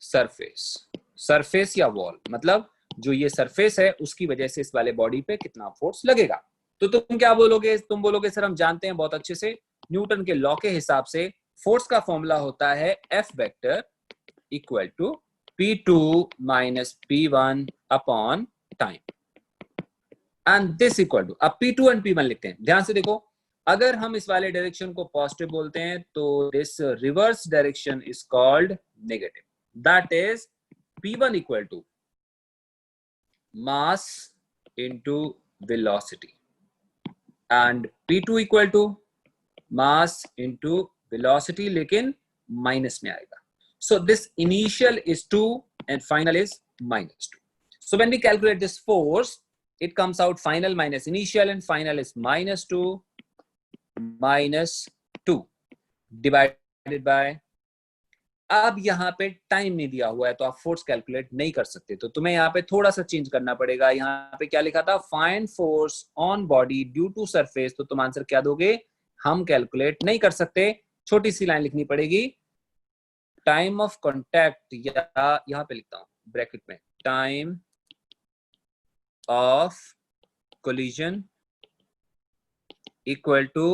surface. Surface या वॉल, मतलब जो ये सरफेस है उसकी वजह से इस वाले बॉडी पे कितना फोर्स लगेगा। तो तुम क्या बोलोगे? तुम बोलोगे सर हम जानते हैं बहुत अच्छे से, न्यूटन के लॉ के हिसाब से फोर्स का फॉर्मूला होता है F vector equal to P2 minus P1 upon time and this equal to, अब P2 एंड P1 लिखते हैं। ध्यान से देखो, अगर हम इस वाले डायरेक्शन को पॉजिटिव बोलते हैं तो this reverse direction is called negative. That is P1 equal to mass into velocity and P2 equal to mass into velocity, लेकिन माइनस में आएगा। So this initial is 2 and final is -2. So when we calculate this force, it comes out final minus initial and final is -2 divided by, अब यहाँ पे time नहीं दिया हुआ है तो आप फोर्स कैलकुलेट नहीं कर सकते, तो तुम्हें यहाँ पे थोड़ा सा चेंज करना पड़ेगा। यहाँ पे क्या लिखा था? Find force on body due to surface, तो तुम आंसर क्या दोगे? हम कैलकुलेट नहीं कर सकते। छोटी सी लाइन लिखनी पड़ेगी, टाइम ऑफ कॉन्टैक्ट, या यहाँ पे लिखता हूं ब्रैकेट में, time of collision equal to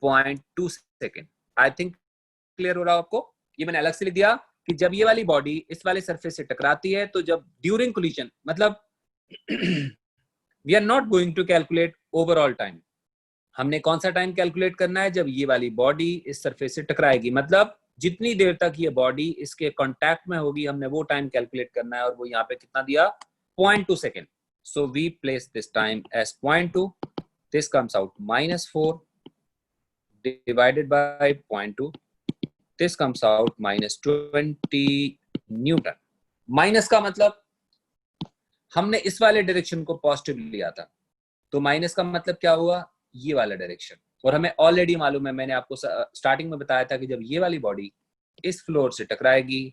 0.2 second. I think clear हो रहा है आपको? ये मैंने अलग से लिख दिया कि जब ये वाली बॉडी इस वाले सरफेस से टकराती है तो जब ड्यूरिंग कोलिजन, मतलब we are not going to calculate overall time. हमने कौन सा टाइम कैलकुलेट करना है? जब ये वाली बॉडी इस सरफेस से टकराएगी, मतलब जितनी देर तक ये बॉडी इसके कांटेक्ट में होगी हमने वो टाइम कैलकुलेट करना है, और वो यहाँ पे कितना दिया? 0.2 second. So we place this time as 0.2. This comes out -4 divided by 0.2. This comes out -20 Newton. Minus का मतलब हमने इस वाले डायरेक्शन को पॉजिटिव लिया था, तो माइनस का मतलब क्या हुआ? ये वाला डायरेक्शन। और हमें ऑलरेडी मालूम है, मैंने आपको स्टार्टिंग में बताया था कि जब ये वाली बॉडी इस फ्लोर से टकराएगी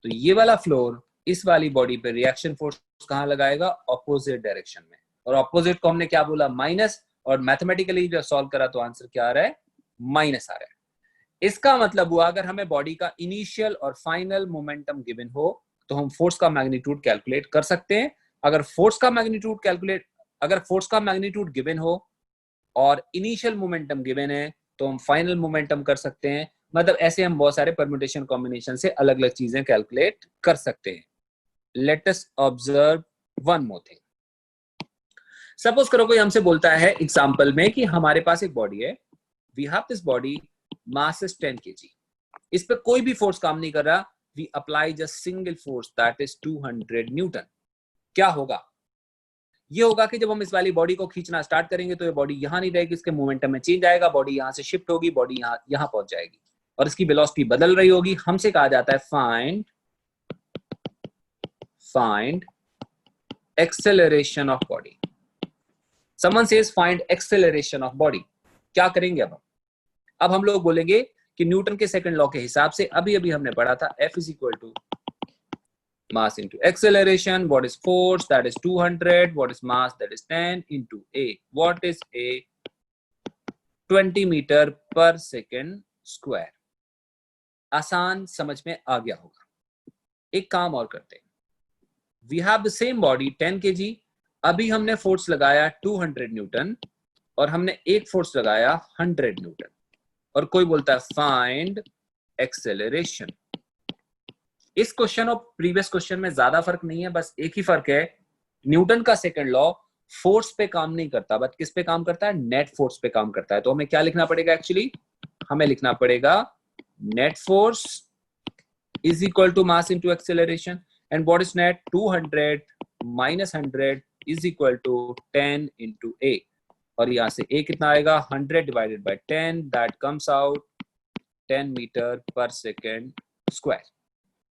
तो ये वाला फ्लोर इस वाली बॉडी पे रिएक्शन फोर्स कहां लगाएगा? ऑपोजिट डायरेक्शन में। और ऑपोजिट को हमने क्या बोला? माइनस। और मैथमेटिकली जब सॉल्व करा तो आंसर क्या आ रहा है? माइनस आ रहा है। इसका मतलब हुआ अगर हमें बॉडी का इनिशियल और फाइनल मोमेंटम गिवन हो तो हम फोर्स का मैग्नीट्यूड कैलकुलेट कर सकते हैं। अगर फोर्स का मैग्नीट्यूड गिवन हो और इनिशियल मोमेंटम गिवन है तो हम फाइनल मोमेंटम कर सकते हैं। मतलब ऐसे हम बहुत सारे परम्यूटेशन कॉम्बिनेशन से अलग अलग चीजें कैलकुलेट कर सकते हैं। Let us observe one more thing. Suppose करो कोई हमसे बोलता है एग्जाम्पल में कि हमारे पास एक बॉडी है, we have this body, mass is 10 kg. इस पे कोई भी फोर्स काम नहीं कर रहा, we apply just single force that is 200 Newton. क्या होगा? ये होगा कि जब हम इस वाली बॉडी को खींचना स्टार्ट करेंगे तो ये बॉडी यहां नहीं रहेगी, इसके मोमेंटम में चेंज आएगा, बॉडी यहां से शिफ्ट होगी, बॉडी यहां पहुंच जाएगी और इसकी वेलोसिटी बदल रही होगी। हमसे कहा जाता है find acceleration of body. Someone says find acceleration of body. क्या करेंगे अब हम लोग बोलेंगे कि न्यूटन के सेकंड लॉ के हिसाब से अभी हमने पढ़ा था F is equal to mass into acceleration. What is force? That is 200. What is mass? That is 10 into A. What is A? 20 meter per second square. आसान समझ में आ गया होगा। एक काम और करते हैं, we have the same body 10 kg, अभी हमने फोर्स लगाया 200 न्यूटन, और हमने एक फोर्स लगाया 100 न्यूटन, और कोई बोलता है फाइंड एक्सेलरेशन। इस क्वेश्चन और प्रीवियस क्वेश्चन में ज्यादा फर्क नहीं है, बस एक ही फर्क है, न्यूटन का सेकंड लॉ फोर्स पे काम नहीं करता, बट किस पे काम करता है, नेट फोर्स पे काम करता है। तो हमें क्या लिखना पड़ेगा, एक्चुअली हमें लिखना पड़ेगा net force is equal to mass into acceleration, and what is net, 200 minus 100 is equal to 10 into a, और यहां से ए कितना आएगा, 100 divided by 10, that comes out 10 metre per second square.